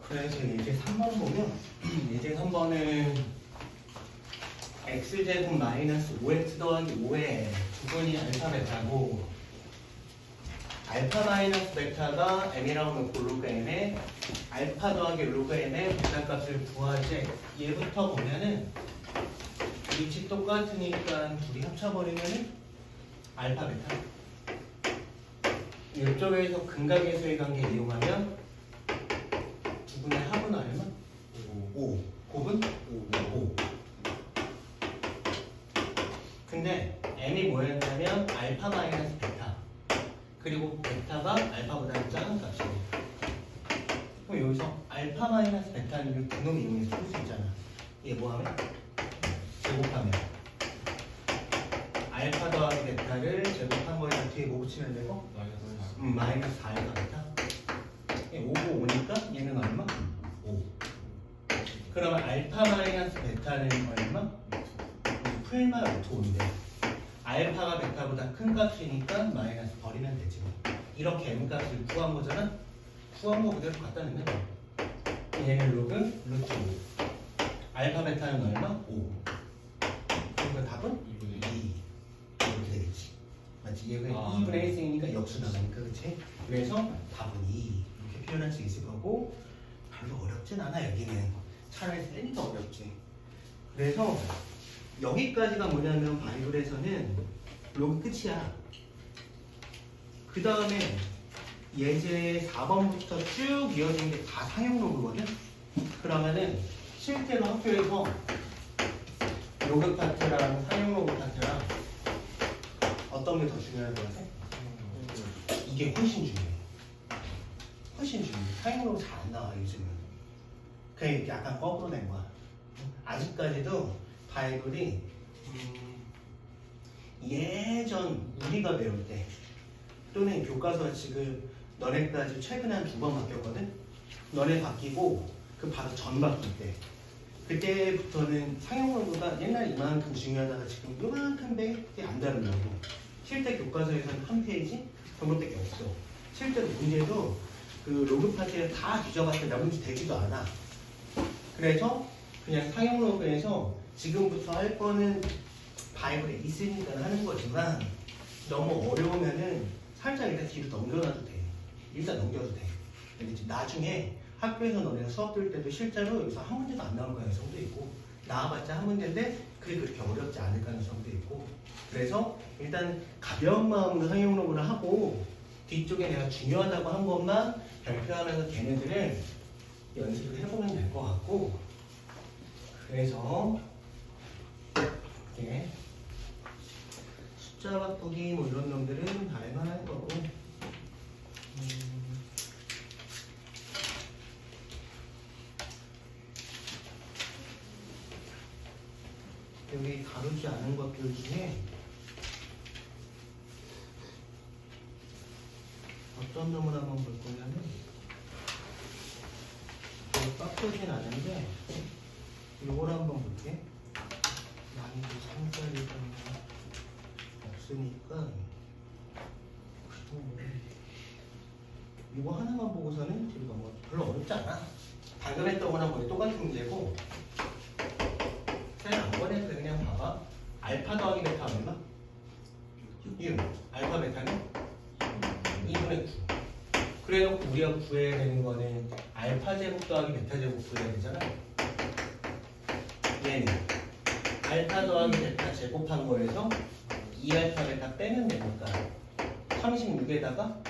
그래서 예제 3번 보면 예제 3번은 x제곱 마이너스 5x 더하기 5의 두분이 알파 베타고 알파 마이너스 베타가 m이라고 놓고 로그 m에 알파 더하기 로그 m의 베타 값을 구하지. 얘부터 보면은 위치 똑같으니까 둘이 합쳐버리면은 알파 베타. 이쪽에서 근각계수의 관계 이용하면 두분의 합은 얼마? 5. 곱은? 5. 근데 m이 뭐였냐면 알파 마이너스 베타. 그리고 베타가 알파보다 작은 값이에요. 그럼 여기서 알파 마이너스 베타를 분놈 이용해서 풀 수 있잖아. 이게 뭐하면? 제곱하면 알파 더하기 베타를 제곱한 거에다 뒤에 뭐 붙이면 되고? 마이너스 4알파 베타. 5고 5니까 얘는 얼마? 5. 그러면 알파 마이너스 베타는 얼마? 풀마 루트 5인데 알파가 베타보다 큰 값이니까 마이너스 버리면 되지. 이렇게 m 값을 구한 거잖아. 구한 거 그대로 갖다 넣으면 돼. 얘는 로그 루트 5. 알파 베타는 얼마? 5. 그러니까 답은 2. 이렇게 되겠지. 맞지? 얘가 2분의 1승이니까 역수 나가니까, 그치? 그래서 답은 2. 이렇게 표현할 수 있을 거고, 별로 어렵진 않아, 여기는. 차라리 쌤이 더 어렵지. 그래서 여기까지가 뭐냐면 바이블에서는 로그 끝이야. 그 다음에 예제 4번부터 쭉 이어진 게 다 상용 로그거든. 그러면은 실제로 학교에서 로그 파트랑 상용 로그 파트랑 어떤 게 더 중요한 것 같아? 이게 훨씬 중요해. 훨씬 중요해. 상용 로그 잘 안 나와 요즘은. 그게 약간 거꾸로 된 거야. 아직까지도 바이블이 예전 우리가 배울 때 또는 교과서 지금 너네까지 최근에 한 2번 바뀌었거든? 너네 바뀌고 그 바로 전 바뀔 때 그때부터는 상용어보다 옛날 이만큼 중요하다가 지금 요만큼 밖에 안 다른다고. 실제 교과서에서는 한 페이지 정도밖에 없어. 실제로 문제도 그 로그 파트를 다 뒤져봤을 때 나머지 되지도 않아. 그래서 그냥 상용 로그에서 지금부터 할 거는 바이블에 있으니까 하는 거지만 너무 어려우면은 살짝 일단 뒤로 넘겨놔도 돼. 일단 넘겨도 돼. 근데 이제 나중에 학교에서 너네가 수업 들을 때도 실제로 여기서 한 문제도 안 나올 가능성도 있고 나와봤자 한 문제인데 그게 그렇게 어렵지 않을 가능성도 있고 그래서 일단 가벼운 마음으로 상용 로그를 하고 뒤쪽에 내가 중요하다고 한 것만 발표하면서 걔네들을 연습을 해보면 될 것 같고 그래서 이렇게 숫자 바꾸기 뭐 이런 놈들은 다 할만할 거고 여기 다루지 않은 것들 중에 어떤 놈을 한번 볼 거냐면 빡세진 않은데 요걸 한번 볼게. 난이도 3짜리가 없으니까 이거 하나만 보고서는 뒤로 넘어. 별로 어렵지 않아. 방금 했던 거랑 거의 똑같은 문제고 안 꺼내도 그냥 봐봐. 알파 더하기 베타 얼마? 6. 알파 베타는 2분의 9. 그래놓고 우리가 구해야 되는 거는 알파 제곱 더하기 베타 제곱 구해야 되잖아. 얘는 알파 더하기 베타 제곱한 거에서 2알파 베타 빼면 되니까 36에다가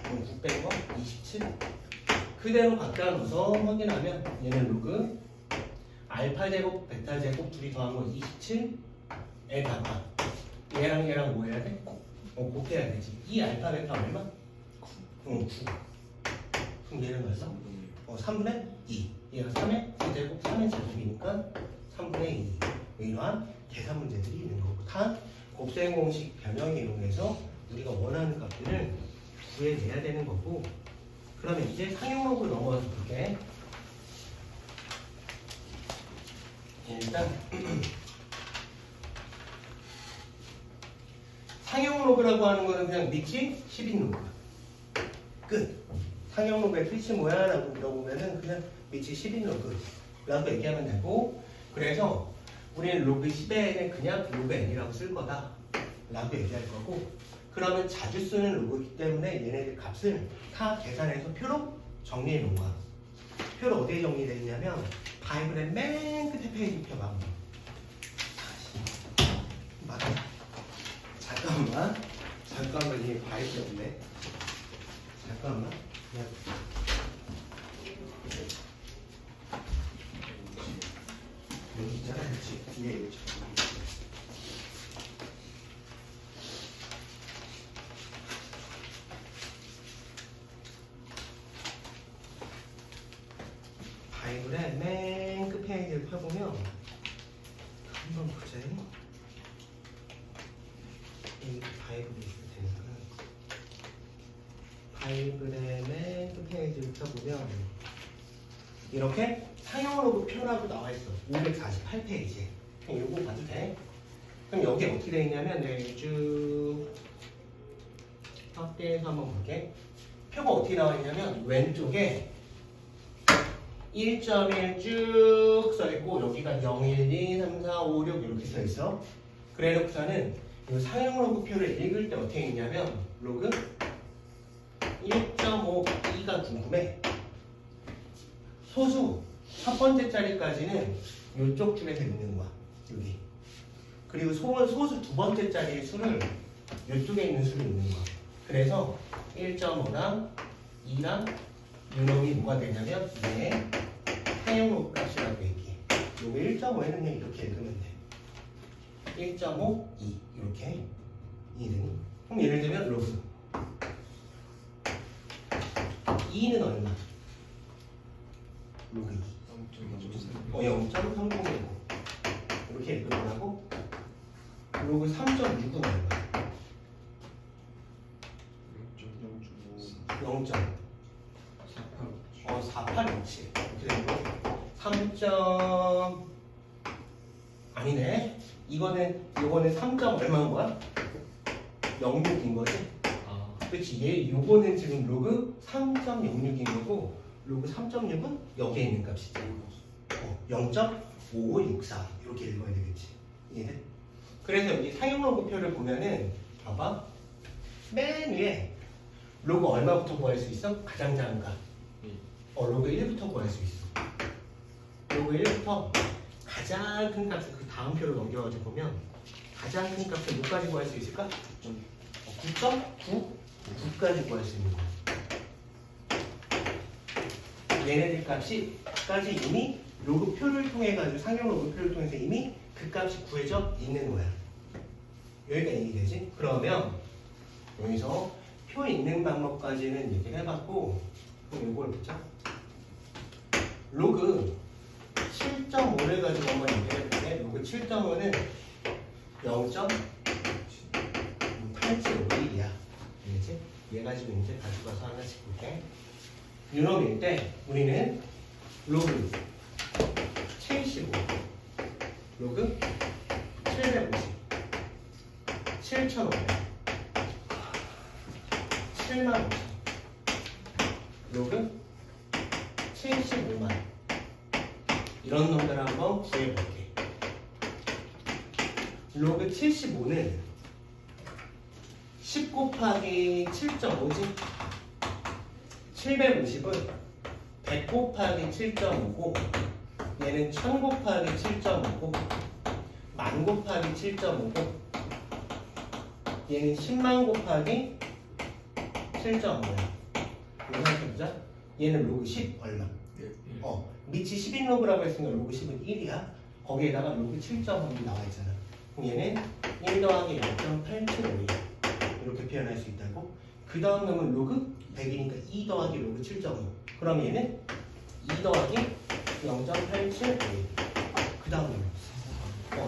9 뺀 거 27. 그대로 갖다 넣어서 확인하면 얘는 로그 알파 제곱, 베타 제곱 둘이 더한 거 27에다가 얘랑 얘랑 뭐 해야 돼? 곱해야 되지. 이 알파 베타 얼마? 9. 그럼 얘는 얼마? 3분의 2. 얘가 3의 제곱, 3의 제곱이니까 3분의 2. 이러한 계산 문제들이 있는 거고 다 곱셈 공식 변형을 이용해서 우리가 원하는 값들을 구해내야 되는 거고 그러면 이제 상용 로그로 넘어가서 볼게. 일단 상용 로그라고 하는 거는 그냥 미치 10인 로그 끝. 상형 로그의 뜻이 뭐야? 라고 물어보면은 그냥 밑이 11로그라고 얘기하면 되고, 그래서 우리는 로그 10에는 그냥 로그 n이라고 쓸 거다 라고 얘기할 거고, 그러면 자주 쓰는 로그이기 때문에 얘네들 값을 다 계산해서 표로 정리해 놓은 거야. 표를 어디에 정리되어 있냐면 다이그램 맨 끝에 페이지 표 봐. 맞아. 잠깐만 이게 바이블이 없네. 잠깐만. 여기 있잖아. 그렇지. 뒤에 있죠. 바이블의 맨 끝 페이지를 펴보면 한번 보자. 이 바이블이 있을 테니까 바이블의 맨 끝 페이지를 펴보면 이렇게 상형 로그 표라고 나와 있어. 548페이지에. 그럼 이거 봐도 돼. 그럼 여기 어떻게 되어 있냐면 내가 쭉 확대해서 한번 볼게. 표가 어떻게 나와 있냐면 왼쪽에 1.1 쭉 써있고 여기가 0, 1, 2, 3, 4, 5, 6 이렇게 써있어. 그래놓고서는 이 상형 로그 표를 읽을 때 어떻게 읽냐면 로그 1.52가 궁금해. 소수 첫 번째 자리까지는 이쪽 줄에서 읽는 거야. 여기. 그리고 소수 두 번째 자리의 수를 이쪽에 있는 수를 읽는 거야. 그래서 1.5랑 2랑 이놈이 뭐가 되냐면 얘 상형 로그 값이라고 얘기해. 요거 1.5에는 그냥 이렇게 읽으면 돼. 1.5, 2 이렇게 2는 그럼 예를 들면 로그 2는 얼마? 로그 2 0.3019 이렇게 읽으면 하고 로그 3.6은 얼마? 4827 이렇게 되는 거 3. 아니네. 요거는 3. 얼마인 거야? 06인 거지? 그렇지. 요거는 지금 로그 3.06인 거고 로그 3.6은 여기에 있는 값이지. 0.5564 이렇게 읽어야 되겠지. 이해? 그래서 여기 상형 로그표를 보면은 봐봐. 맨 위에 로그 얼마부터 구할 수 있어? 가장 작은 값. 로그 1부터 구할 수 있어. 로그 1부터 가장 큰 값을 그 다음 표를 넘겨가지고 보면 가장 큰 값을 몇까지 구할 수 있을까? 9.9? 9까지 구할 수 있는 거야. 얘네들 값이까지 이미 로그표를 통해 가지고 상형 로그표를 통해서 이미 그 값이 구해져 있는 거야. 여기가 이해되지? 그러면 여기서 표 읽는 방법까지는 얘기를 해봤고, 그럼 이걸 보자. 로그 7.5를 가지고 한번 얘기를 해볼게. 로그 7.5는 0.8751이야. 알겠지? 얘 가지고 이제 가져가서 하나씩 볼게. 유놈일 때 우리는 로그 75, 로그 750, 7500, 75,000, 로그 75만 이런 놈들 한번 구해볼게. 로그 75는 10 곱하기 7.5지? 750은 100 곱하기 7.5고 얘는 1000 곱하기 7.5고 10,000 곱하기 7.5고 얘는 100,000 곱하기 7.5야. 이거 생각해보자. 얘는 로그 10 얼마? 밑이 11로그라고 했으니까 로그 10은 1이야. 거기에다가 로그 7.5이 나와 있잖아. 그럼 얘는 1 더하기 0.875 이렇게 표현할 수 있다고. 그 다음 놈은 로그 100이니까 2 더하기 로그 7.5. 그럼 얘는 2 더하기 0.875. 그 다음 놈은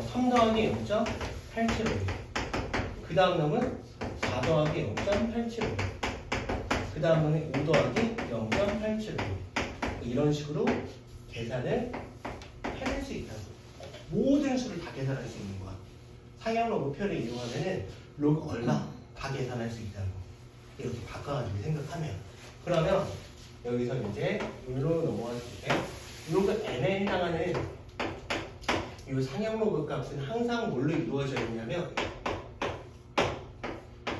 3 더하기 0.875. 그 다음 놈은 4 더하기 0.875. 그 다음 놈은 5 더하기 0.875. 이런 식으로 계산을 해낼 수 있다고. 모든 수를 다 계산할 수 있는 거야. 상형 로그표를 이용하면은 로그 얼마 다 계산할 수 있다고. 이렇게 바꿔가지고 생각하면. 그러면 여기서 이제 여기로 넘어갔을 때 로그 n에 해당하는 이 상형 로그 값은 항상 뭘로 이루어져 있냐면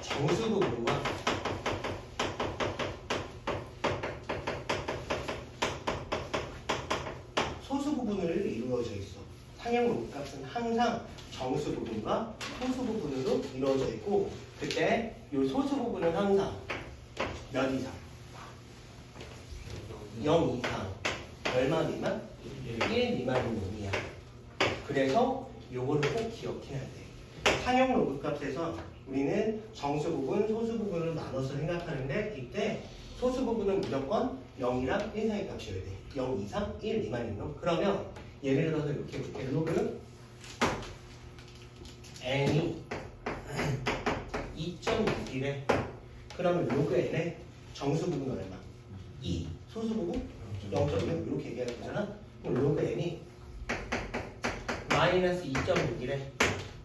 정수 부분과 소수 부분을 이루어져 있어. 상형 로그 값은 항상 정수 부분과 소수 부분으로 이루어져 있고, 그때 이 소수 부분은 항상 몇 이상? 0 이상. 얼마 미만? 1 미만인 놈이야. 그래서 요거를 꼭 기억해야 돼. 상형 로그 값에서 우리는 정수 부분, 소수 부분을 나눠서 생각하는데, 이때 소수 부분은 무조건 0이랑 1 사이 값이어야 돼. 0 이상 1 미만인 놈. 그러면 예를 들어서 이렇게 볼게. 로그 n이 2.6이래. 그러면 로그 n의 정수 부분 얼마? 2. 소수 부분 0.6 이렇게 얘기하는 거잖아. 그럼 로그 n이 마이너스 2.6이래.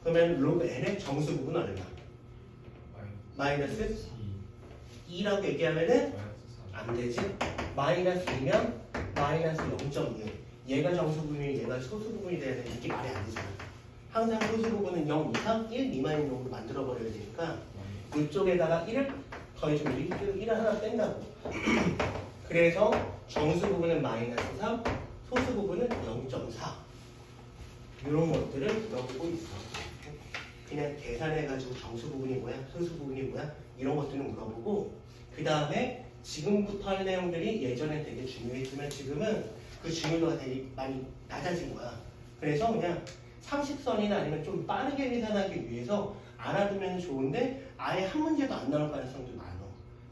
그러면 로그 n의 정수 부분 얼마? 마이너스 2라고 얘기하면은 안 되지. 마이너스 2면 마이너스 0.6. 얘가 정수 부분이 얘가 소수 부분이 돼야 되는 게 말이 안 되잖아. 항상 소수 부분은 0 이상 1 미만인 놈으로 만들어 버려야 되니까 이쪽에다가 1을 더해주면 1을 하나 뺀다고. 그래서 정수 부분은 마이너스 3, 소수 부분은 0.4. 이런 것들을 물어보고 있어. 그냥 계산해가지고 정수 부분이 뭐야, 소수 부분이 뭐야, 이런 것들을 물어보고, 그 다음에 지금부터 할 내용들이 예전에 되게 중요했지만 지금은 그 중요도가 되게 많이 낮아진 거야. 그래서 그냥 상식선이나 아니면 좀 빠르게 계산하기 위해서 알아두면 좋은데 아예 한 문제도 안 나올 가능성도 많아.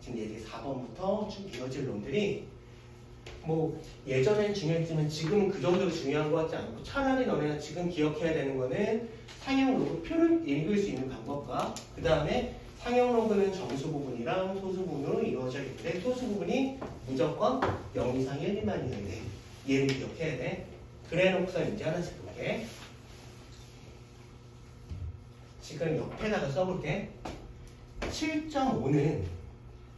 지금 예제 4번부터 쭉 이어질 놈들이 뭐 예전엔 중요했지만 지금은 그 정도로 중요한 것 같지 않고, 차라리 너네가 지금 기억해야 되는 거는 상형 로그 표를 읽을 수 있는 방법과, 그 다음에 상형 로그는 정수 부분이랑 소수 부분으로 이루어져 있는데 소수 부분이 무조건 0 이상 1 미만이어야 돼. 얘를 기억해야 돼. 그래 놓고서 이제 하나씩 볼게. 지금 옆에다가 써볼게. 7.5는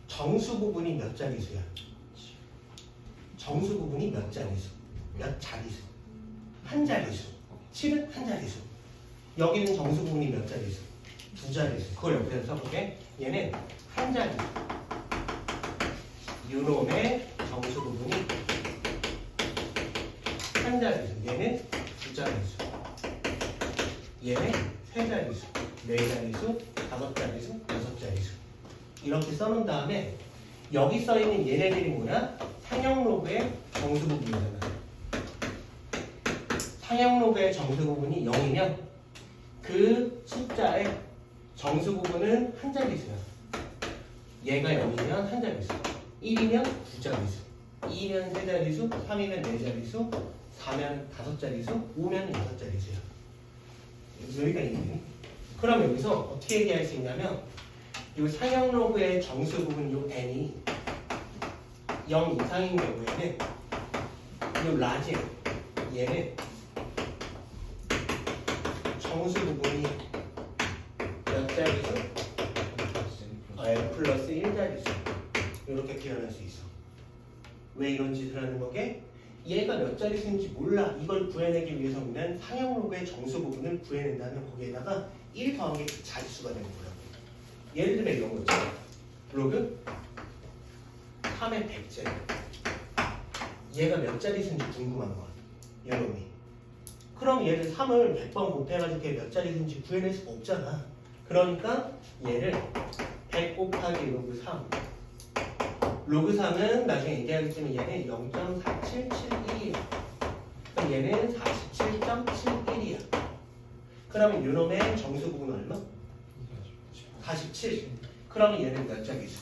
정수 부분이 몇 자리수야? 정수 부분이 몇 자리수? 몇 자리수? 한 자리수. 7은 한 자리수. 여기는 정수 부분이 몇 자리수? 두 자리수. 그걸 옆에다 써볼게. 얘는 한 자리수. 요놈의 정수 부분이 한 자리수. 얘는 두 자리수. 얘는 세 자리수. 네 자리수, 다섯 자리수, 여섯 자리수. 이렇게 써놓은 다음에 여기 써있는 얘네들이 뭐야? 상형 로그의 정수 부분이잖아. 상형 로그의 정수 부분이 0이면 그 숫자의 정수 부분은 한 자리수야. 얘가 0이면 한 자리수, 1이면 두 자리수, 2면 세 자리수, 3이면 네 자리수, 4면 다섯 자리수, 5면 여섯 자리수야. 여기가 있니? 그럼 여기서 어떻게 얘기할 수 있냐면 이 상형 로그의 정수 부분 요 n이 0 이상인 경우에는 이 라지 얘는 정수 부분이 몇 자리수? n 플러스 1 자리수. 이렇게 표현할 수 있어. 왜 이런 짓을 하는 거게? 얘가 몇 자리수인지 몰라. 이걸 구해내기 위해서 우리는 상형 로그의 정수 부분을 구해낸다면 거기에다가 1 더한 게 자릿수가 되는 거야. 예를 들면 이런 거 있잖아. 로그 3의 100제곱. 얘가 몇 자릿수인지 궁금한 거야. 이놈이. 그럼 얘를 3을 100번 곱해가지고 걔 몇 자릿수인지 구해낼 수가 없잖아. 그러니까 얘를 100 곱하기 로그 3. 로그 3은 나중에 얘기하겠지만 얘는 0.4771이야. 그럼 얘는 47.71이야. 그러면 요놈의 정수 부분 얼마? 47. 그러면 얘는 몇 자리수?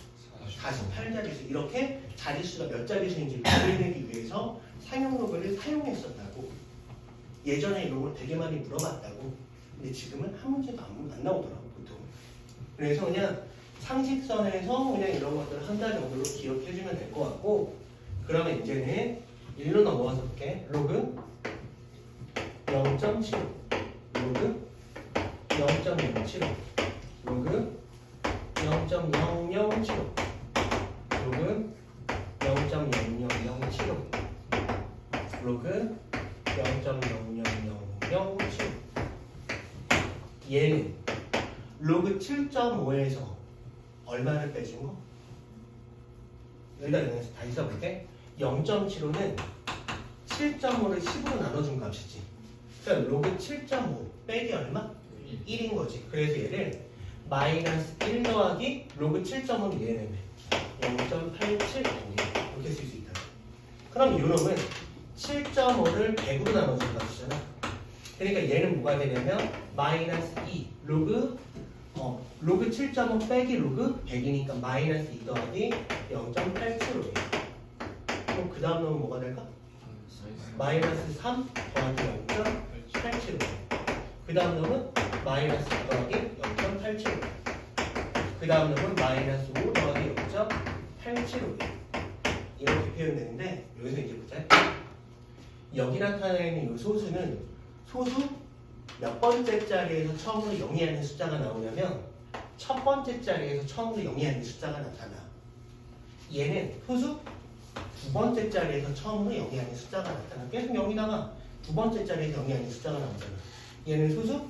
48자리수. 이렇게 자리수가 몇 자리수인지 구해내기 위해서 상형 로그를 사용했었다고. 예전에 이런 걸 되게 많이 물어봤다고. 근데 지금은 한 문제도 안 나오더라고 보통. 그래서 그냥 상식선에서 그냥 이런 것들을 한 달 정도로 기억해주면 될 것 같고, 그러면 이제는 1로 넘어가서 볼게. 로그 0.75, 로그 0.075, 로그 0.0075, 로그 0.0075. 로그 0.00007. 얘는 로그 7.5에서 얼마를 빼준 거? 여기다 그냥 다시 써볼게. 0.75는 7.5를 10으로 나눠준 값이지. 그러니까 로그 7.5 빼기 얼마? 1인 거지. 그래서 얘를 마이너스 1 더하기 로그 7.5는 얘는 0.87 이렇게 쓸 수 있다. 그럼 요놈은 7.5를 100으로 나눠준 값이잖아. 그러니까 얘는 뭐가 되냐면 마이너스 2 로그 7.5 빼기 로그 100이니까 마이너스 2 더하기 0.87로 돼. 그럼 그 다음 놈은 뭐가 될까? 마이너스 3 더하기 0.87로 돼. 그 다음 놈은 마이너스 4 더하기 0.87로 돼. 그 다음 놈은 마이너스 5 더하기 0.87로 돼. 이렇게 표현되는데 여기서 이제 보자. 여기 나타나 있는 이 소수는 소수 몇 번째 자리에서 처음으로 0이 아닌 숫자가 나오냐면 첫 번째 자리에서 처음으로 0이 아닌 숫자가 나타나. 얘는 소수 두 번째 자리에서 처음으로 0이 아닌 숫자가 나타나. 계속 0이다가 두 번째 자리에서 0이 아닌 숫자가 나오잖아. 얘는 소수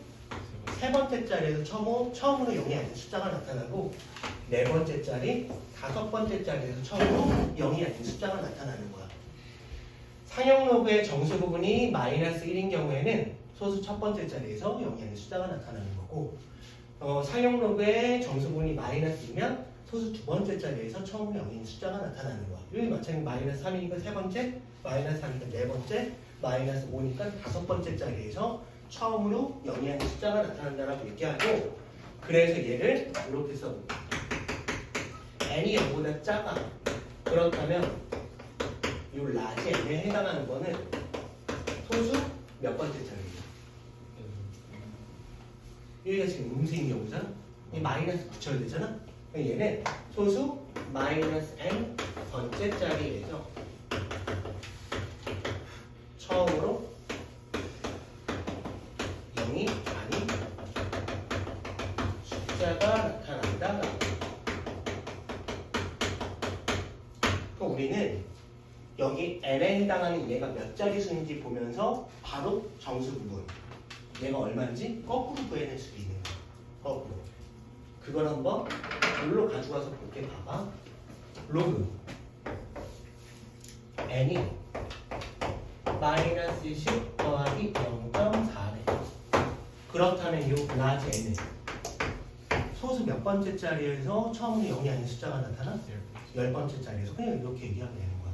세 번째 자리에서 처음으로 0이 아닌 숫자가 나타나고 네 번째 자리, 다섯 번째 자리에서 처음으로 0이 아닌 숫자가 나타나는 거야. 상형 로그의 정수 부분이 마이너스 1인 경우에는 소수 첫 번째 자리에서 0이 아닌 숫자가 나타나는 거고, 상형 로그의 정수 부분이 마이너스 2면 소수 두 번째 자리에서 처음으로 0인 숫자가 나타나는 거야. 여기 마찬가지 마이너스 3이니까 세 번째, 마이너스 3이니까 네 번째, 마이너스 5니까 다섯 번째 자리에서 처음으로 0이 아닌 숫자가 나타난다라고 얘기하고, 그래서 얘를 이렇게 써볼게. n이 0보다 작아. 그렇다면 이 라지 n에 해당하는 거는 소수 몇 번째 자리예요? 여기가 지금 음수인 경우잖아. 이 마이너스 붙여야 되잖아. 얘는 소수 마이너스 n 번째 자리에서 처음으로 0이 아닌 숫자가 나타난다. 그럼 우리는 여기 n에 해당하는 얘가 몇 자리수인지 보면서 바로 정수 부분 얘가 얼마인지 거꾸로 구해낼 수도 있는 거야. 거꾸로. 그걸 한번 물로 가져가서 볼게. 봐봐. 로그 n이 마이너스 10 더하기 0.4네. 그렇다면 이 라지 n은 소수 몇 번째 자리에서 처음으로 0이 아닌 숫자가 나타나? 10번째 자리에서. 그냥 이렇게 얘기하면 되는 거야.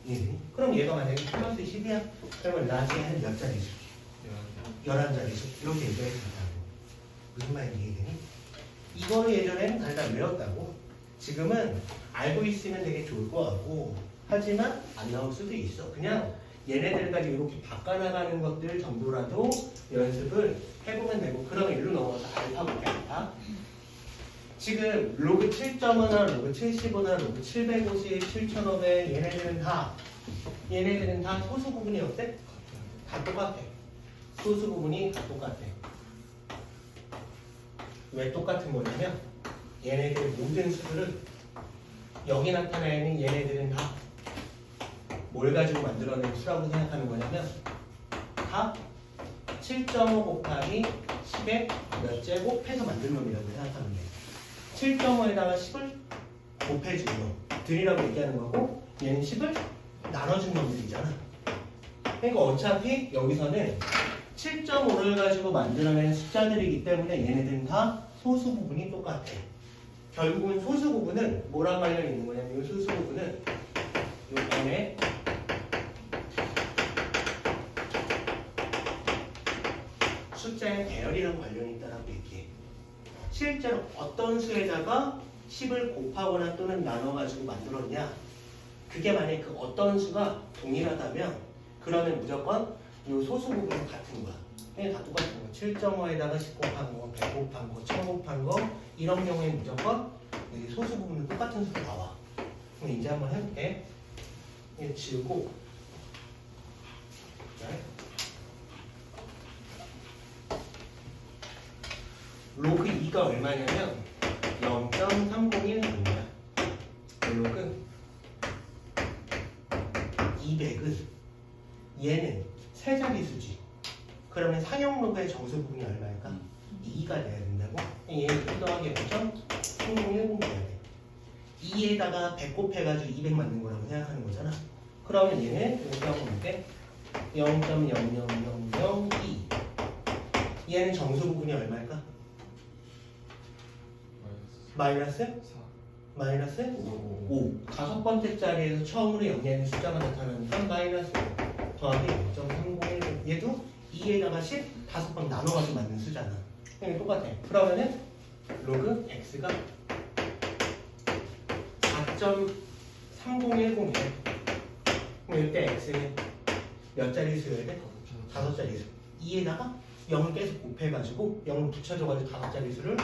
이해되니? 그럼 얘가 만약에 플러스 10이야? 그러면 라지 n은 몇 자리수? 11자리수. 이렇게 얘기할 수 있다고. 무슨 말인지 이해되니? 이거를 예전에는 달달 외웠다고. 지금은 알고 있으면 되게 좋을 것 같고, 하지만 안 나올 수도 있어. 그냥 얘네들까지 이렇게 바꿔나가는 것들 정도라도 연습을 해보면 되고. 그러면 일로 넘어가서 알파 볼게. 알파. 지금 로그 7.5나 로그 75나 로그 750, 7500 얘네들은 다 소수 부분이 어때? 다 똑같아. 소수 부분이 다 똑같아. 왜 똑같은 거냐면 얘네들 모든 수들은 여기 나타나 있는 얘네들은 다 뭘 가지고 만들어낸 수라고 생각하는 거냐면 다 7.5 곱하기 10의 몇 제곱 해서 만든 놈이라고 생각하면 돼. 7.5에다가 10을 곱해준 놈들이라고 얘기하는 거고, 얘는 10을 나눠준 놈들이잖아. 그러니까 어차피 여기서는 7.5를 가지고 만들어낸 숫자들이기 때문에 얘네들은 다 소수 부분이 똑같아. 결국은 소수 부분은 뭐랑 관련이 있는 거냐면 이 소수 부분은 이 n의 숫자의 배열이랑 관련이 있다고 얘기해. 실제로 어떤 수에다가 10을 곱하거나 또는 나눠가지고 만들었냐, 그게 만약에 그 어떤 수가 동일하다면 그러면 무조건 이 소수 부분은 같은 거야. 그냥 다 똑같은 거. 7.5에다가 10 곱한 거, 100 곱한 거, 1000 곱한 거, 이런 경우에 무조건 여기 소수 부분은 똑같은 수가 나와. 그럼 이제 한번 해볼게. 이거 지우고, 로그 2가 얼마냐면 0.301입니다. 로그 200은 정수 부분이 얼마일까? 2가 돼야 된다고? 얘는 2 더하기 0.3010 돼야 돼. 2에다가 100 곱해가지고 200 맞는 거라고 생각하는 거잖아. 그러면 얘는 여기 한번 볼게. 0.00002. 얘는 정수 부분이 얼마일까? 마이너스? 마이너스 5. 다섯 번째 자리에서 처음으로 영리하는 숫자가 나타나니까 마이너스 5 더하기 0.3010. 얘도 2에다가 10 다섯 번 나눠가지고 맞는 수잖아. 그냥 똑같아. 그러면은 로그 x가 4.3010이래. 그럼 이때 x는 몇 자리 수여야 돼? 다섯 자리 수. 2에다가 0을 계속 곱해가지고 0을 붙여줘가지고 다섯 자리 수를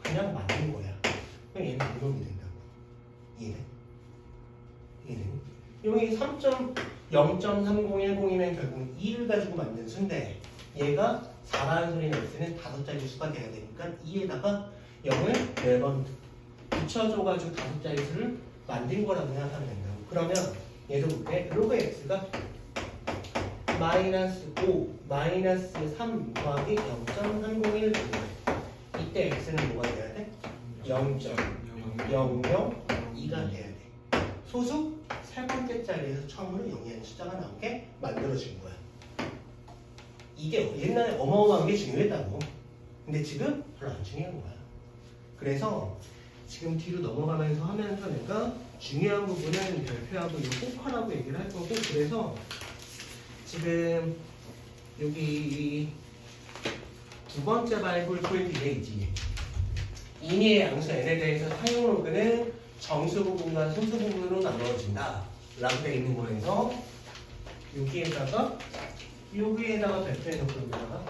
그냥 맞는 거야. 그럼 얘는 이놈이 된다고. 이해돼? 이해되니? 여기 0.3010이면 결국 2를 가지고 만든 수인데 얘가 4라는 소리는 x는 다섯 자리 수가 돼야 되니까 2에다가 0을 4번 붙여줘가지고 다섯 자리 수를 만든 거라고 생각하면 된다고. 그러면 얘도 볼게. 로그 x가 마이너스 5, 마이너스 3 더하기 0.301 이때 x는 뭐가 돼야 돼? 0.002가 돼야 돼. 소수 세 번째 자리에서 처음으로 영리한 숫자가 나오게 만들어준 거야. 이게 옛날에 어마어마한 게 중요했다고. 근데 지금 별로 안 중요한 거야. 그래서 지금 뒤로 넘어가면서 하면서 내가 중요한 부분은 별표하고 이 포커라고 얘기를 할 거고, 그래서 지금 여기 두 번째 바이블 포인트 얘기지. 인위의 양수 n에 대해서 사용 로그는 정수 부분과 소수 부분으로 나누어진다 라고 되어 있는 거에서 여기에다가 별표해 놓고 여기다가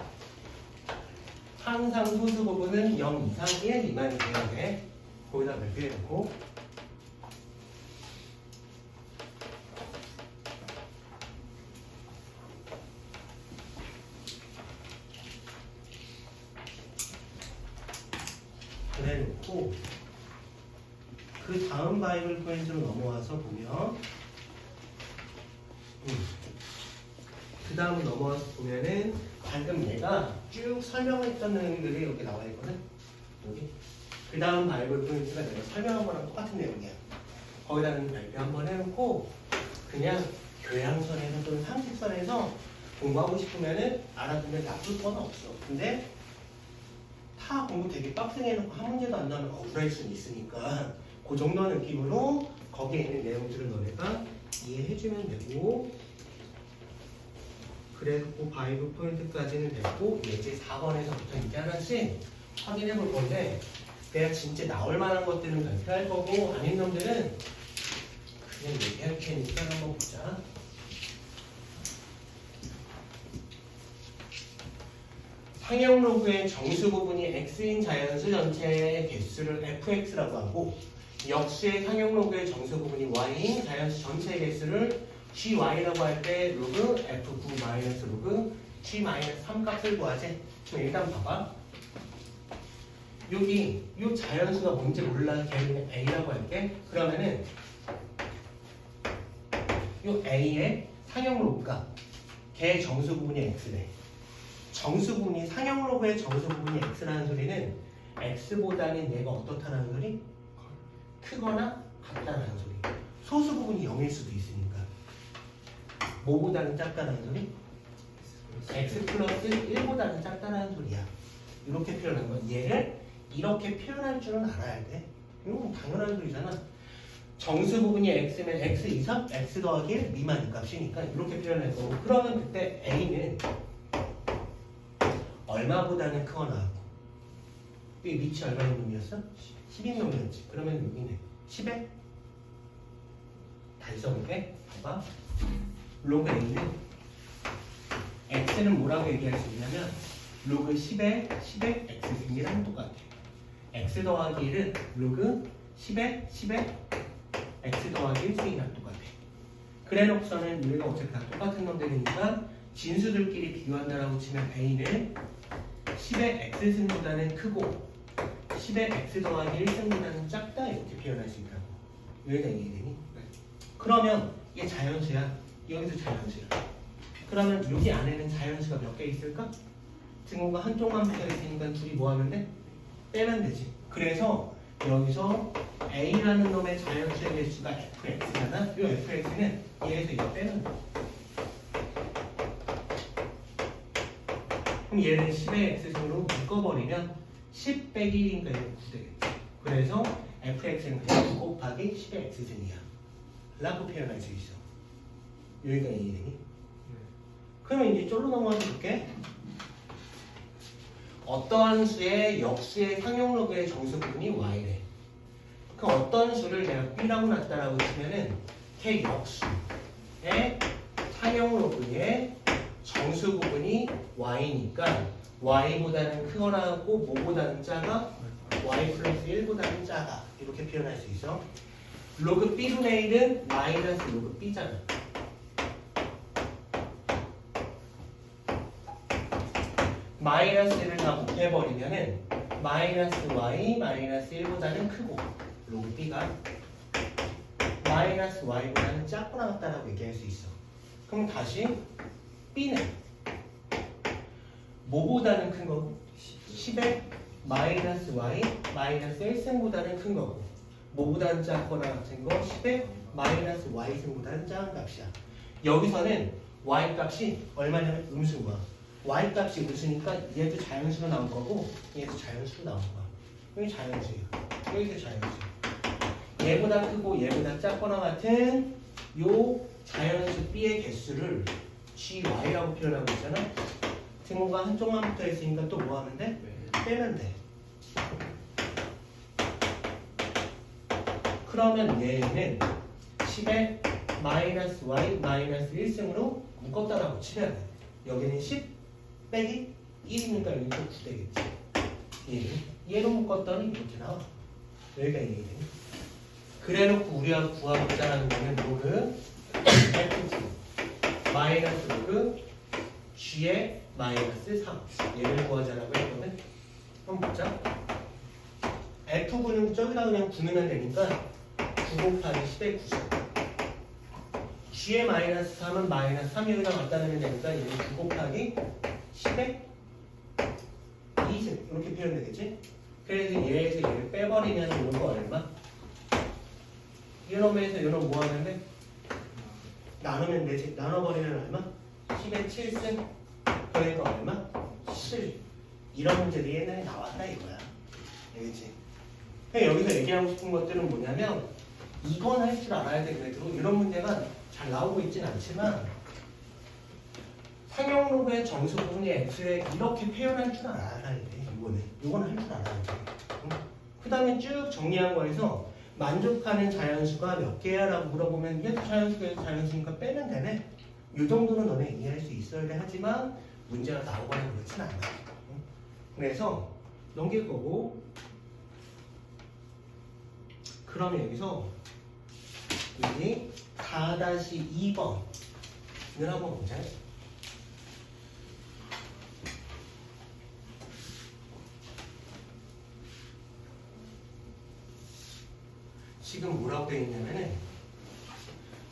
항상 소수 부분은 0 이상 1 미만이 돼야 돼. 거기다 별표해 놓고 그래 놓고 그 다음 바이블 포인트로 넘어와서 보면 그 다음 넘어와서 보면은 방금 내가 쭉 설명했던 내용들이 이렇게 나와 있거든. 여기 그 다음 바이블 포인트가 내가 설명한 거랑 똑같은 내용이야. 거기다는 발표 한번 해놓고 그냥 교양선에서 또는 상식선에서 공부하고 싶으면은 알아두면 나쁠 건 없어. 근데 다 공부 되게 빡세게 해놓고 한 문제도 안 나오면 억울할 수는 있으니까 그 정도 느낌으로 거기에 있는 내용들을 너네가 이해해주면 되고, 그래서 그 바이블 포인트까지는 됐고 예제 4번에서부터 이제 하나씩 확인해 볼 건데, 내가 진짜 나올 만한 것들은 발표할 거고 아닌 놈들은 그냥 얘기할 테니까 한번 보자. 상형 로그의 정수 부분이 x인 자연수 전체의 개수를 fx라고 하고, 역수의 상형 로그의 정수 부분이 y인 자연수 전체의 개수를 gy라고 할 때 로그 f9 마이너스 로그 g 마이너스 3 값을 구하지. 그럼 일단 봐봐. 여기 이 자연수가 뭔지 몰라. 걔는 a라고 할게. 그러면은 이 a의 상형 로그가 걔 정수 부분이 x래. 정수 부분이 상형 로그의 정수 부분이 x라는 소리는 x보다는 얘가 어떻다는 소리? 크거나 같다는 소리. 소수 부분이 0일 수도 있으니까. 뭐보다는 작다는 소리? x 플러스 1보다는 작다는 소리야. 이렇게 표현한 건 얘를 이렇게 표현할 줄은 알아야 돼. 이건 당연한 소리잖아. 정수 부분이 x면 x 이상 x 더하기 1 미만인 값이니까 이렇게 표현할 거고, 그러면 그때 a는 얼마보다는 크거나, 이 위치 얼마인 놈이었어? 10인 놈이었지. 그러면 여기는 10에 달성인데, 봐봐. 로그 a는 x는 뭐라고 얘기할 수 있냐면 로그 10에 x 승이랑 똑같아. x 더하기 1은 로그 10에 x 더하기 1 승이랑 똑같아. 그래 놓고서는 우리가 어차피 다 똑같은 놈들이니까 진수들끼리 비교한다라고 치면 a는 10의 x승보다는 크고 10의 x 더하기 1승보다는 작다, 이렇게 표현할 수 있다고. 여기다 이해되니? 네. 그러면 얘 자연수야. 여기도 자연수야. 그러면 여기 안에는 자연수가 몇 개 있을까? 등호가 한쪽만 붙어 있으니까 둘이 뭐 하면 돼? 빼면 되지. 그래서 여기서 A라는 놈의 자연수의 개수가 fx잖아. 이 fx는 얘에서 이거 빼면 돼. 그럼 얘는 10의 x승으로 묶어버리면 10 빼기 1이니까 이거 9 되겠지. 그래서 fx는 그냥 9 곱하기 10의 x승이야 라고 표현할 수 있어. 여기가 이해되니? 그러면 이제 쫄로 넘어가서 볼게. 어떠한 수의 역수의 상용로그의 정수분이 y래. 그럼 어떤 수를 내가 b라고 놨다라고 치면은 걔 역수의 상용로그의 정수 부분이 y니까 y보다는 크거나 하고 뭐보다는 작아? y 플러스 1보다는 작아. 이렇게 표현할 수 있어. 로그 b분의 1은 마이너스 로그 b잖아. 마이너스 1을 다 곱해버리면은 마이너스 y 마이너스 1보다는 크고 로그 b가 마이너스 y보다는 작거나 같다라고 얘기할 수 있어. 그럼 다시 b는 뭐보다는 큰 거고 10의 마이너스 y 마이너스 1승보다는 큰 거고 뭐보다는 작거나 같은 거 10의 마이너스 y승보다는 작은 값이야. 여기서는 y 값이 얼마냐면 음수인 거야. y 값이 음수니까 얘도 자연수로 나온 거고 얘도 자연수로 나온 거야. 여기 자연수야. 여기도 자연수야. 얘보다 크고 얘보다 작거나 같은 요 자연수 b의 개수를 gy라고 표현하고 있잖아. 등호가 한쪽만 붙어 있으니까 또 뭐 하면 돼? 빼면 돼. 그러면 얘는 10의 마이너스 y 마이너스 1승으로 묶었다라고 치면 돼. 여기는 10 빼기 1이니까 여기 또 9 되겠지. 얘로 묶었더니 이렇게 나와. 여기가 얘기되니. 그래놓고 우리가 구하고자 하는 거는 로그 fg 마이너스 로그 g의 마이너스 3 얘를 구하자라고 했거든. 한번 보자. f분은 저기다 그냥 구누면 되니까 9 곱하기 10의 90 g의 마이너스 3은 마이너스 3 여기다 갖다 놓으면 되니까 얘는 9 곱하기 10의 20 이렇게 표현되겠지? 그래서 얘에서 얘를 빼버리면 이런 거 얼마? 이놈에서 이놈 뭐 하면 돼? 나누면 되지. 나눠버리면 얼마? 10의 7승 그러니까 얼마? 7 이런 문제들이 옛날에 나왔다 이거야. 알겠지? 여기서 얘기하고 싶은 것들은 뭐냐면 이건 할 줄 알아야 돼. 그래도 이런 문제가 잘 나오고 있진 않지만 상용로그의 정수 부분이 x에 이렇게 표현할 줄 알아야 돼. 이거는 할 줄 알아야 돼. 그 다음에 쭉 정리한 거에서 만족하는 자연수가 몇 개야? 라고 물어보면 얘도 자연수가 자연수니까 빼면 되네. 이 정도는 너네 이해할 수 있어야 돼. 하지만 문제가 나오거나 그렇진 않아. 그래서 넘길 거고 그러면 여기서 여기 4-2번을 한번 보자. 지금 뭐라고 되어 있냐면은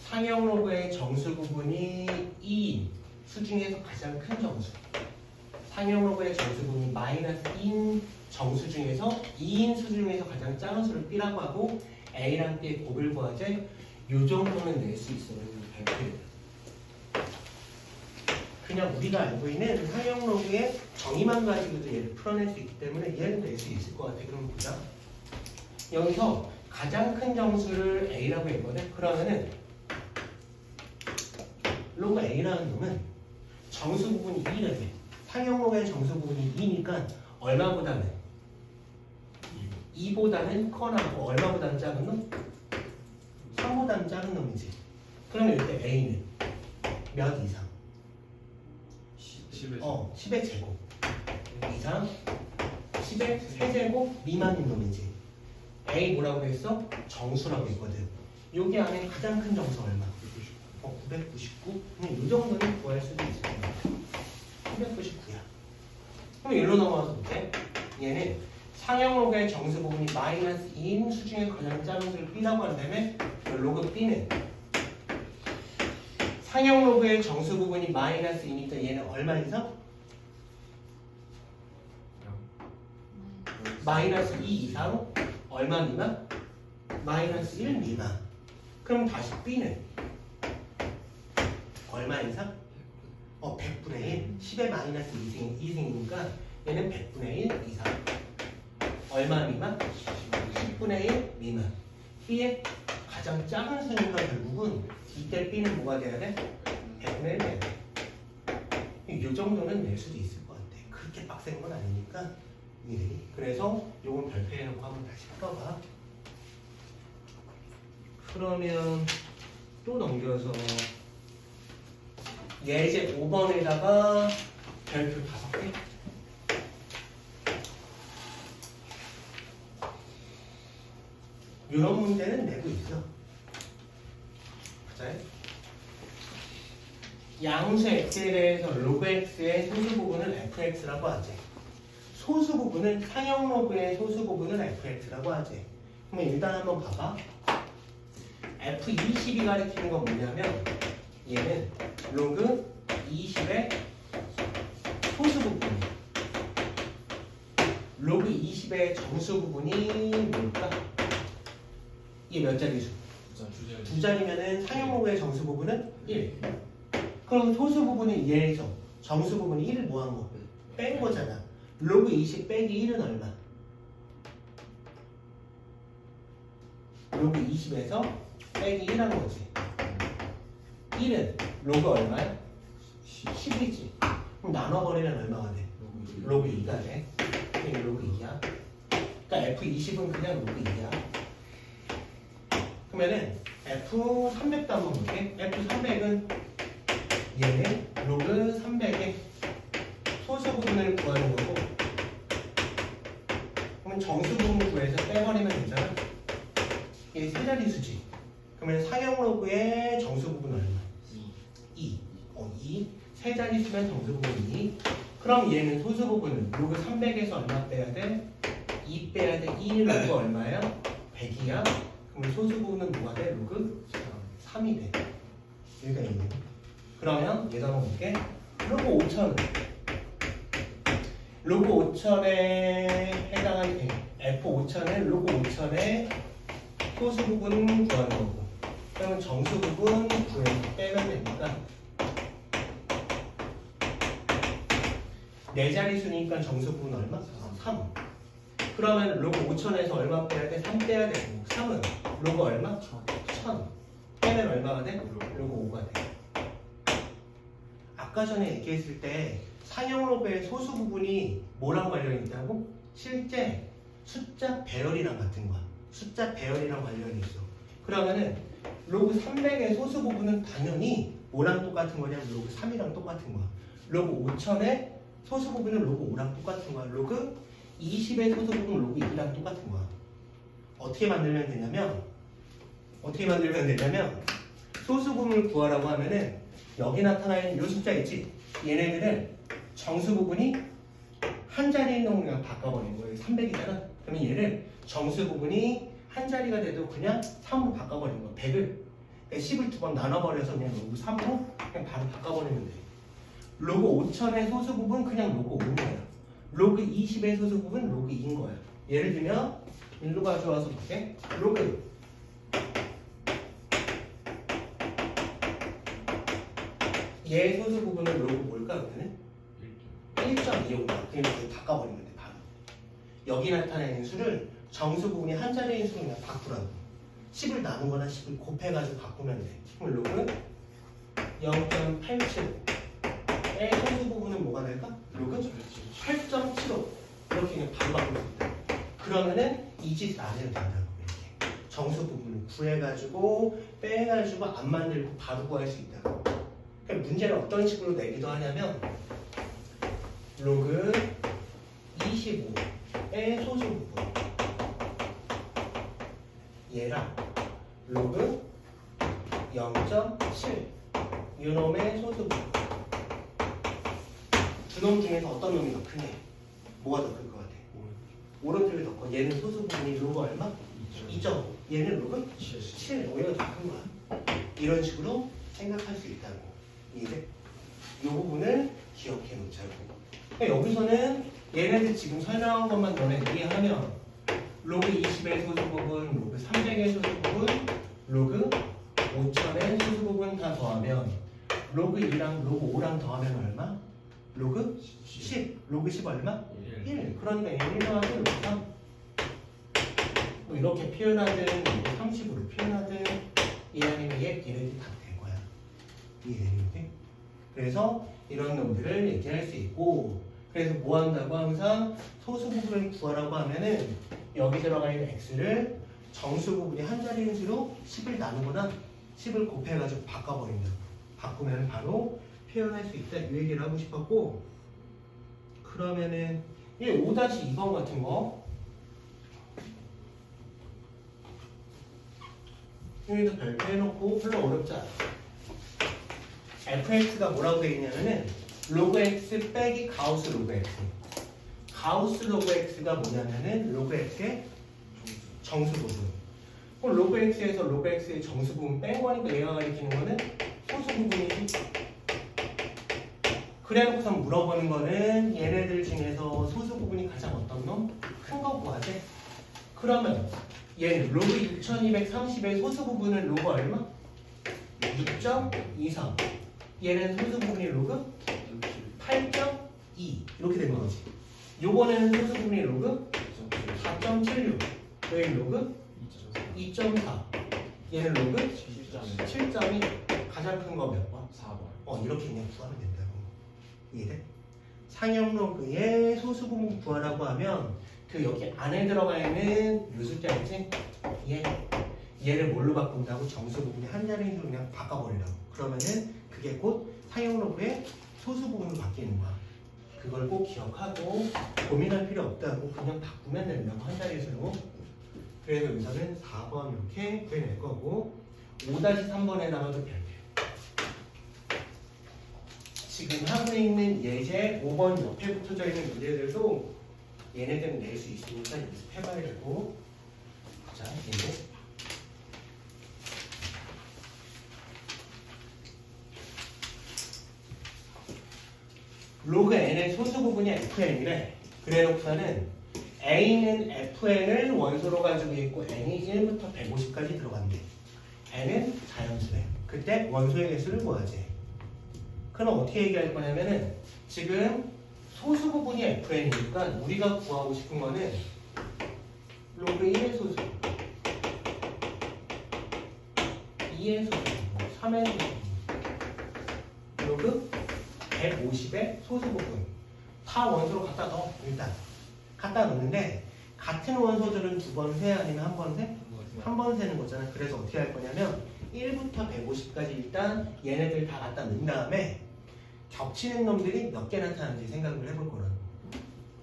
상용로그의 정수 부분이 2인 수 중에서 가장 큰 정수, 상용로그의 정수 부분이 마이너스 2인 정수 중에서 2인 수 중에서 가장 작은 수를 B라고 하고 A랑 B의 곱을 구하되 요 정도는 낼 수 있어요. 발표해요. 그냥 우리가 알고 있는 상용로그의 정의만 가지고도 얘를 풀어낼 수 있기 때문에 얘는 낼 수 있을 것 같아. 그럼 보자. 여기서 가장 큰 정수를 A라고 했거든. 그러면은 로그 A라는 놈은 정수 부분이 2래. 상용로그의 정수 부분이 2니까 얼마보다는 2보다는 커나고 얼마보다는 작은 놈? 3보다는 작은 놈이지. 그러면 이때 A는 몇 이상? 10의 제곱 이상 10의 세제곱 미만인 놈이지. A 뭐라고 했어? 정수라고 했거든. 여기 안에 가장 큰 정수 얼마? 999? 이 정도는 구할 수도 있을 거야. 999야. 그럼 여기로 넘어가서 볼게. 얘는 상용로그의 정수 부분이 마이너스 2인 수 중에 가장 작은 수를 B라고 한다면 로그 B는 상용로그의 정수 부분이 마이너스 2니까 얘는 얼마 이상? 마이너스 2 이상 얼마 미만? 마이너스 1 미만. 그럼 다시 B는 얼마 이상? 100분의 1. 10의 마이너스 2승이니까 얘는 100분의 1 이상. 얼마 미만? 10분의 1 미만. B의 가장 작은 수니까 결국은 이때 B는 뭐가 돼야 돼? 100분의 1 돼야 돼. 이 정도는 낼 수도 있을 것 같아. 그렇게 빡센 건 아니니까. 그래서 요건 별표해놓고 한번 다시 풀어봐. 그러면 또 넘겨서 예제 5번에다가 별표 5개. 이런 문제는 내고 있어. 맞아요? 양수 x에 대해서 로그 x의 소수 부분을 fx라고 하지. 소수 부분은 상형 로그의 소수 부분을 fx라고 하지. 그러면 일단 한번 봐봐. f20이 가리키는 건 뭐냐면 얘는 로그 20의 소수 부분이야. 로그 20의 정수 부분이 뭘까? 이게 몇 자리 수? 두 자리면은 상형 로그의 정수 부분은 1. 그럼 소수 부분이 얘에서 정수 부분이 1을 뭐 한 거? 뺀 거잖아. 로그 20 빼기 1은 얼마? 로그 20에서 빼기 1 한 거지. 1은 로그 얼마야? 10이지. 그럼 나눠버리면 얼마가 돼? 로그 2가 돼. 이게 로그 2야. 그러니까 F20은 그냥 로그 2야. 그러면은 F300도 한번 볼게. F300은 얘는 로그 300의 소수 부분을 구하는 거고, 그러면 정수 부분을 구해서 빼버리면 되잖아. 이게 세 자리 수지. 그러면 상형 로그의 정수 부분 얼마? 2. 2. 세 자리 수면 정수 부분이 2. 그럼 얘는 소수 부분은 로그 300에서 얼마 빼야 돼? 2 빼야 돼. 2 로그 얼마야? 100이야. 그럼 소수 부분은 뭐가 돼? 로그 3이 돼. 여기가 있네. 그러면 얘도 한번 볼게. 로그 5,000. 로그 5,000에 해당하는 F5,000은 로그 5,000의 소수 부분 구하는 거고, 그러면 정수 부분 구해서 빼면 되니까 네 자리 수니까 정수 부분 얼마? 3. 그러면 로그 5,000에서 얼마 빼야 돼? 3 빼야 되고, 3은 로그 얼마? 1,000. 빼면 얼마가 돼? 로그 5가 돼. 아까 전에 얘기했을 때 상형 로그의 소수 부분이 뭐랑 관련이 있다고? 실제 숫자 배열이랑 같은 거야. 숫자 배열이랑 관련이 있어. 그러면은 로그 300의 소수 부분은 당연히 뭐랑 똑같은 거냐면 로그 3이랑 똑같은 거야. 로그 5000의 소수 부분은 로그 5랑 똑같은 거야. 로그 20의 소수 부분은 로그 2랑 똑같은 거야. 어떻게 만들면 되냐면 소수 부분을 구하라고 하면은 여기 나타나 있는 이 숫자 있지? 얘네들은 정수 부분이 한 자리에 있는 거 그냥 바꿔버리는 거예요. 300이잖아. 그러면 얘를 정수 부분이 한 자리가 돼도 그냥 3으로 바꿔버리는 거야. 100을 10을 두 번 나눠버려서 그냥 로그 3으로 그냥 바로 바꿔버리면 돼. 로그 5000의 소수 부분 그냥 로그 5인 거야. 로그 20의 소수 부분 로그 2인 거야. 예를 들면 일로 가져와서 볼게. 로그 얘 소수 부분은 로그 뭘까 그러면? 1.25가. 그냥 이렇게 바꿔버리면 돼. 바로. 여기 나타내는 수를 정수 부분이 한 자리인 수로 그냥 바꾸라고. 10을 나눈 거나 10을 곱해가지고 바꾸면 돼. 그럼 로그 0.87의 소수 부분은 뭐가 될까? 로그 8.75. 이렇게 그냥 바로 바꿀 수 있다. 그러면은 이 짓을 안 해도 된다고. 이렇게 정수 부분을 구해가지고 빼가지고 안 만들고 바로 구할 수 있다고. 그럼 문제를 어떤 식으로 내기도 하냐면 로그 25의 소수 부분 얘랑 로그 0.7 이놈의 소수 부분 두 놈 중에서 어떤 놈이 더 크냐? 뭐가 더 클 것 같아? 오른쪽이 더 커. 얘는 소수 부분이 로그 얼마? 2.5. 얘는 로그 7. 오히려 더 큰 거야. 이런 식으로 생각할 수 있다고. 이제 이 부분을 기억해 놓자고. 그러니까 여기서는 얘네들 지금 설명한 것만 너네 이해하면 로그 20의 소수부분, 로그 300의 소수부분, 로그 5000의 소수부분 다 더하면 로그 2랑 로그 5랑 더하면 얼마? 로그 10. 로그 10 얼마? 1. 그러니까 얘 1 더하기 로그 3. 뭐 이렇게 표현하든 로그 30으로 표현하든 이 아니면 얘네들이 다 될 거야. 이해되니? 그래서 이런 놈들을 얘기할 수 있고, 그래서 뭐 한다고 항상 소수 부분을 구하라고 하면은 여기 들어가 있는 x를 정수 부분이 한 자리인 수로 10을 나누거나 10을 곱해가지고 바꿔버린다. 바꾸면 바로 표현할 수 있다. 이 얘기를 하고 싶었고, 그러면은 이 5-2번 같은 거 여기도 별표 해놓고 별로 어렵지 않아. fx가 뭐라고 되어 있냐면은 로그 x 빼기 가우스 로그 x. 가우스 로그 x가 뭐냐면은 로그 x의 정수 부분. 그럼 로그 x에서 로그 x의 정수 부분 뺀 거니까 얘가 가리키는 거는 소수 부분이지. 그래놓고서 물어보는 거는 얘네들 중에서 소수 부분이 가장 어떤 놈? 큰 거 구하재. 그러면 얘는 로그 6230의 소수 부분은 로그 얼마? 6.23. 얘는 소수 부분이 로그 8.2 이렇게 되는 거지. 요번에는 소수 부분이 로그 4.76. 여기 로그 2.4. 얘는 로그 7.2. 가장 큰 거 몇 번? 4번. 이렇게 그냥 구하면 된다고. 이해돼? 상형 로그의 소수 부분 구하라고 하면 그 여기 안에 들어가 있는 요 숫자 있지? 얘를 뭘로 바꾼다고? 정수 부분이 한 자리인 그냥 바꿔버리라고. 그러면은 그게 곧 상형 로그의 소수 부분으로 바뀌는 거야. 그걸 꼭 기억하고 고민할 필요 없다고 그냥 바꾸면 된다고 한 자리수로. 그래서 여기서는 4번 이렇게 구해낼 거고 5-3번에다가도 별표. 지금 하고 있는 예제 5번 옆에 붙어져 있는 문제들도 얘네들은 낼 수 있으니까 연습해봐야 되고. 자, 얘네 로그 n의 소수 부분이 fn이래. 그래놓고서는 a는 fn을 원소로 가지고 있고 n이 1부터 150까지 들어간대. n은 자연수래. 그때 원소의 개수를 구하지. 그럼 어떻게 얘기할 거냐면은 지금 소수 부분이 fn이니까 우리가 구하고 싶은 거는 로그 1의 소수, 2의 소수, 3의 소수, 로그 150의 소수 부분 다 원소로 갖다 넣어. 일단 갖다 놓는데 같은 원소들은 두 번 세 아니면 한 번 세? 한 번 세는 거잖아. 그래서 어떻게 할 거냐면 1부터 150까지 일단 얘네들 다 갖다 넣은 다음에 겹치는 놈들이 몇 개 나타나는지 생각을 해볼 거라고.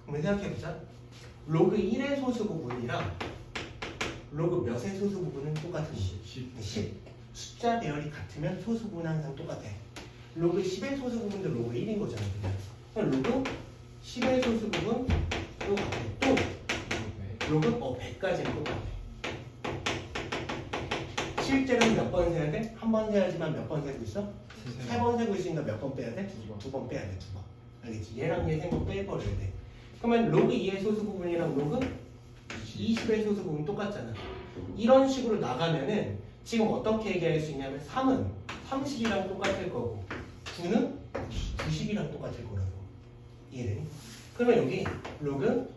그러면 생각해보자. 로그 1의 소수 부분이랑 로그 몇의 소수 부분은 똑같은 10. 숫자 배열이 같으면 소수 부분은 항상 똑같아. 로그 10의 소수 부분도 로그 1인 거잖아. 그냥 로그 10의 소수 부분 똑같아. 또 로그 100까지는 똑같아. 실제로는 몇 번 세야 돼? 한 번 세야지만 몇 번 세고 있어? 3번 세고 있으니까 몇 번 빼야 돼? 2번 빼야 돼. 2번. 알겠지? 얘랑 얘 생각 빼버려야 돼. 그러면 로그 2의 소수 부분이랑 로그 20의 소수 부분 똑같잖아. 이런 식으로 나가면은 지금 어떻게 얘기할 수 있냐면 3은 30이랑 똑같을 거고 9는 90이랑 똑같을 거라고. 이해되니? 그러면 여기 로그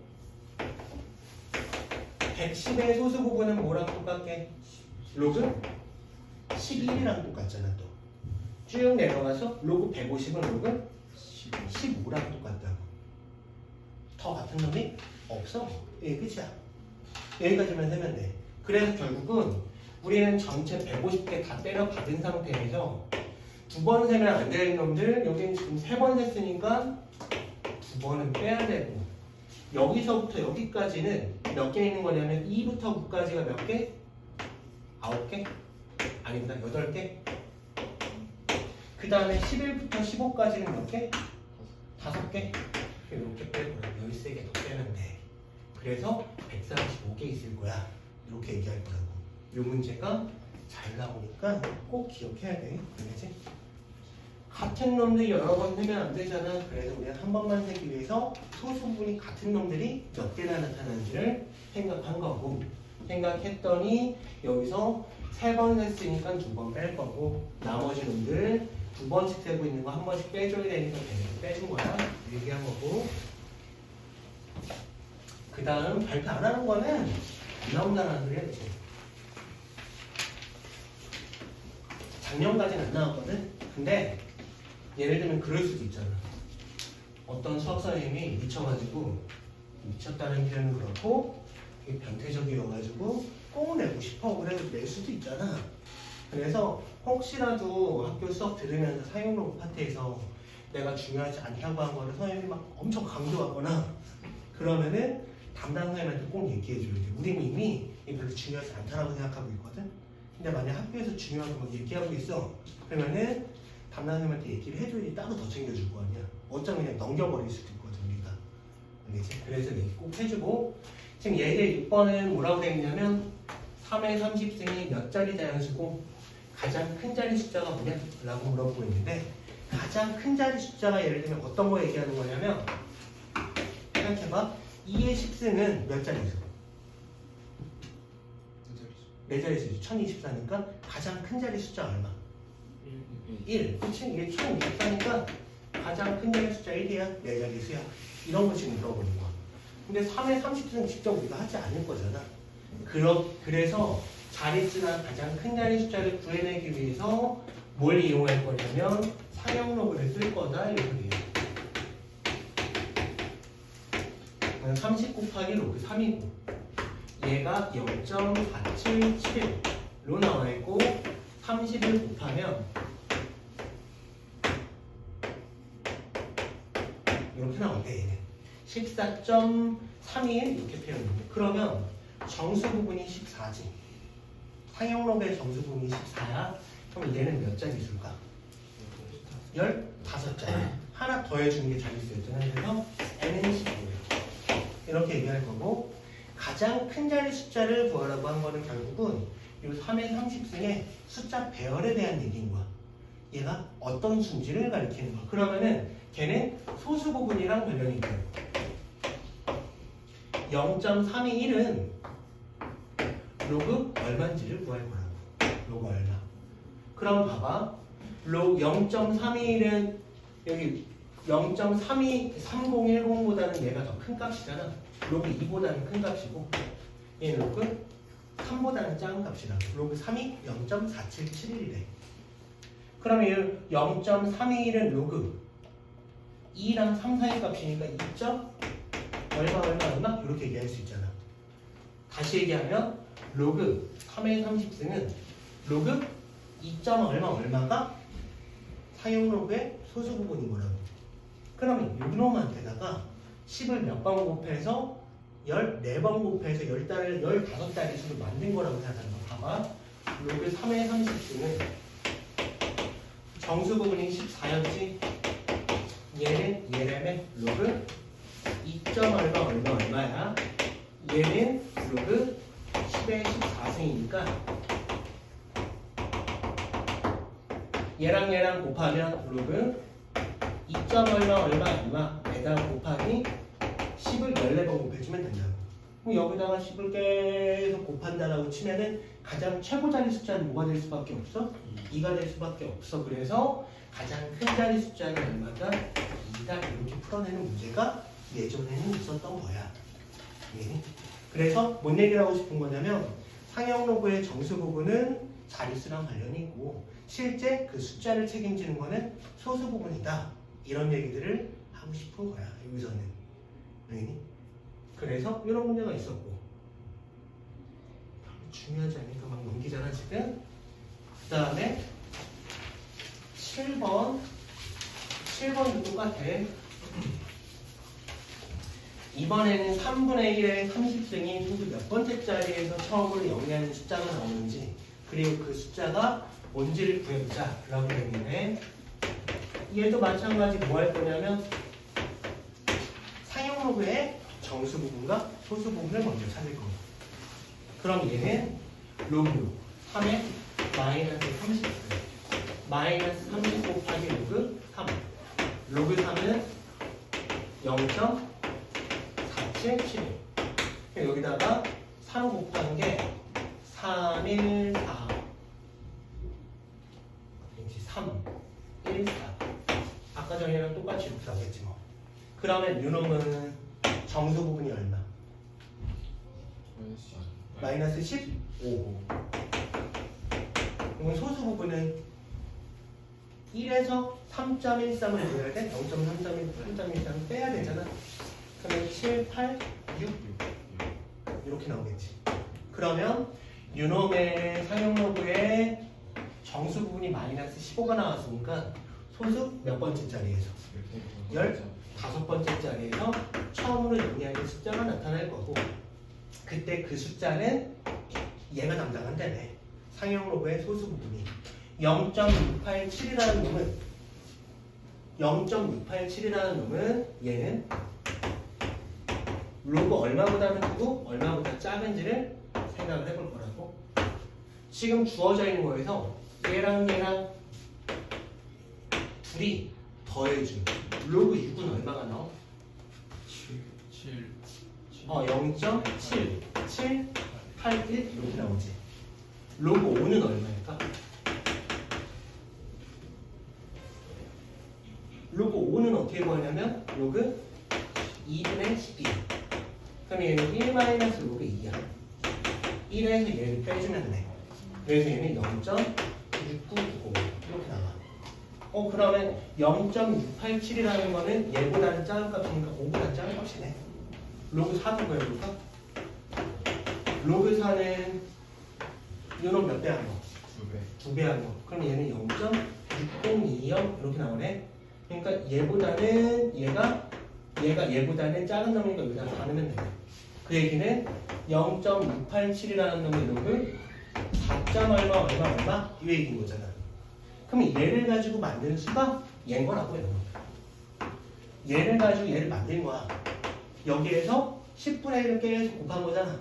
110의 소수 부분은 뭐랑 똑같게? 로그 11이랑 똑같잖아. 또 쭉 내려가서 로그 150은 로그 15랑 똑같다고. 더 같은 놈이 없어. 예, 끝이야. 여기까지만 세면 돼. 그래서 결국은 우리는 전체 150개 다 때려 받은 상태에서 두 번 세면 안 되는 놈들, 여기는 지금 3번 셌으니까 2번은 빼야 되고, 여기서부터 여기까지는 몇 개 있는 거냐면 2부터 9까지가 몇 개? 9개? 아닙니다. 8개? 그 다음에 11부터 15까지는 몇 개? 5개? 이렇게 빼고 13개 더 빼면 돼. 그래서 145개 있을 거야. 이렇게 얘기할 거라고. 이 문제가 잘 나오니까 꼭 기억해야 돼. 알겠지? 같은 놈들이 여러 번 세면 안 되잖아. 그래서 우리가 한 번만 세기 위해서 소수분이 같은 놈들이 몇 개나 나타나는지를 생각한 거고, 생각했더니 여기서 3번 셌으니까 2번 뺄 거고, 나머지 놈들 2번씩 세고 있는 거 한 번씩 빼줘야 되니까 걔네도 빼준 거야. 얘기한 거고. 그 다음 발표 안 하는 거는 안 나온다는 소리야, 그치? 작년까지는 안 나왔거든? 근데 예를 들면 그럴 수도 있잖아. 어떤 수학 선생님이 미쳤다는 표현은 그렇고 이게 변태적이어가지고 꼭 내고 싶어. 그래서 낼 수도 있잖아. 그래서 혹시라도 학교 수업 들으면서 사용로그 파트에서 내가 중요하지 않다고 한 거를 선생님이 막 엄청 강조하거나 그러면은 담당 선생님한테 꼭 얘기해줘야 돼. 우리는 이미 이게 별로 중요하지 않다라고 생각하고 있거든. 근데 만약 학교에서 중요한 거 막 얘기하고 있어. 그러면은 담당 선생님한테 얘기를 해줘야지 따로 더 챙겨줄 거 아니야. 어쩌면 그냥 넘겨버릴 수도 있거든 우리가. 알겠지? 그래서 얘기 꼭 해주고. 지금 예제 6번은 뭐라고 되어 있냐면 3의 30승이 몇 자리 자연수고 가장 큰 자리 숫자가 뭐냐? 라고 물어보고 있는데 가장 큰 자리 숫자가 예를 들면 어떤 거 얘기하는 거냐면 생각해봐. 2의 10승은 몇 자리수? 4자리수 1024니까 가장 큰 자리 숫자 얼마? 1. 그치? 이게 1024니까 가장 큰 자리 숫자 1이야? 4자리수야? 이런 거 지금 물어보는 거야. 근데 3의 30승은 직접 우리가 하지 않을 거잖아. 그래서 자릿수나 가장 큰 자리 숫자를 구해내기 위해서 뭘 이용할 거냐면 사용로그를 쓸 거다 이렇게 돼요. 30 곱하기 로그 3이고 얘가 0.477로 나와 있고 30을 곱하면 이렇게 나온대. 얘는 14.321 이렇게 표현합니다. 그러면 정수 부분이 14지. 상용로그의 정수 부분이 14야. 그럼 얘는 몇 자리수일까? 15자리. 하나 더해주는 게 자리수였잖아요. 그래서 n은 15예요. 이렇게 얘기할 거고, 가장 큰 자리 숫자를 구하라고 한 거는 결국은 이 3의 30승의 숫자 배열에 대한 얘기인 거야. 얘가 어떤 수인지를 가리키는 거야. 그러면은 걔는 소수 부분이랑 관련이 있대요. 0.321은 로그 얼마인지를 구할 거라고. 로그 얼마. 그럼 봐봐. 로그 0.321은 여기 0.323010보다는 얘가 더 큰 값이잖아. 로그 2보다는 큰 값이고 얘는 로그 3보다는 작은 값이라고. 로그 3이 0.4771이래. 그러면 이 0.321은 로그 2랑 3 사이 값이니까 2. 얼마 이렇게 얘기할 수 있잖아. 다시 얘기하면 로그 3의 30승은 로그 2. 얼마가 사용로그의 소수 부분인 거라고. 그러면 요놈한테다가 10을 몇 번 곱해서 14번 곱해서 15자리 수를 만든 거라고 생각하는 거. 봐봐. 로그 3의 30승은 정수 부분이 14였지. 얘는 로그 2. 얼마야. 얘는 로그 10의 14승이니까 얘랑 곱하면 로그 2. 얼마에다 곱하기 10을 14번 곱해주면 된다고. 그럼 여기다가 10을 계속 곱한다라고 치면은 가장 최고 자리 숫자는 뭐가 될 수밖에 없어? 2가 될 수밖에 없어. 그래서 가장 큰 자리 숫자는 얼마다? 2다. 이렇게 풀어내는 문제가 예전에는 있었던 거야. 그래서 뭔 얘기를 하고 싶은 거냐면 상형로그의 정수 부분은 자릿수랑 관련이 있고 실제 그 숫자를 책임지는 거는 소수 부분이다. 이런 얘기들을 하고 싶은 거야. 여기서는. 그래서 이런 문제가 있었고 중요하지 않으니까 막 넘기잖아 지금. 그 다음에 7번도 똑같아. 이번에는 3분의 1의 30승이 소수 몇 번째 자리에서 처음으로 영리하는 숫자가 나오는지 그리고 그 숫자가 뭔지를 구해보자 라고 했는데 얘도 마찬가지 뭐 할 거냐면 상용로그의 정수 부분과 소수 부분을 먼저 찾을 겁니다. 그럼 얘는 로그 3의 마이너스 30승 마이너스 30 곱하기 로그 3. 로그 3은 0.4775. 여기다가 3 곱한 게 314. 3, 1, 4. 아까 전이랑 똑같이 이렇게 나오겠지 뭐. 그러면 유놈은 정수 부분이 얼마? 마이너스 15. 그러면 소수 부분은 1에서 3.13을 구해야 돼? 0.3.13을 빼야 되잖아. 그러면 7, 8, 6 이렇게 나오겠지. 그러면 유놈의 사용로그에 정수 부분이 마이너스 15가 나왔으니까 소수 몇 번째 자리에서? 15번째 자리에서 처음으로 영리하게 숫자가 나타날 거고, 그때 그 숫자는 얘가 담당한다네. 상용로그의 소수 부분이 0.687이라는 놈은 얘는 로그 얼마보다는 크고 얼마보다 작은지를 생각을 해볼 거라고. 지금 주어져 있는 거에서 얘랑 둘이 더해준 로그 6은 얼마가 나와? 0.7781 이렇게 나오지. 로그 5는 얼마일까? 로그 5는 어떻게 구하냐면 로그 2분의 12. 그럼 얘는 1 마이너스 로그 2야. 1에서 얘를 빼주면 돼. 그래서 얘는 0.6990 이렇게 나와. 그러면 0.687이라는 거는 얘보다는 작은 값이니까 5보다 작은 값이네. 로그 4도 구해볼까? 로그 4는 이놈 몇 배 한 거? 2배 한 거. 그럼 얘는 0.6020 이렇게 나오네. 그러니까 얘보다는 얘가 얘보다는 작은 놈이니까 여기다 나누면 돼. 그 얘기는 0.687이라는 놈의 로그 4점 얼마 이 얘기인 거잖아. 그럼 얘를 가지고 만든 수가 얘인 거라고요. 얘를 가지고 얘를 만든 거야. 여기에서 10분의 1을 계속 곱한 거잖아.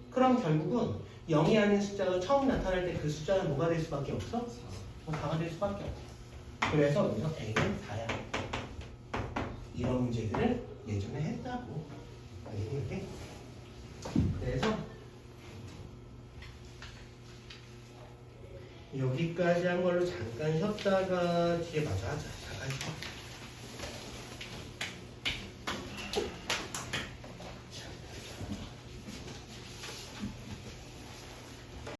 그럼 결국은 0이 아닌 숫자가 처음 나타날 때 그 숫자는 뭐가 될 수밖에 없어? 4가 될 수밖에 없어. 그래서 여기서 A는 4야. 이런 문제들을 예전에 했다고. 이렇게. 그래서 여기까지 한 걸로 잠깐 쉬었다가 뒤에 마저 하자. 잠깐 쉬어.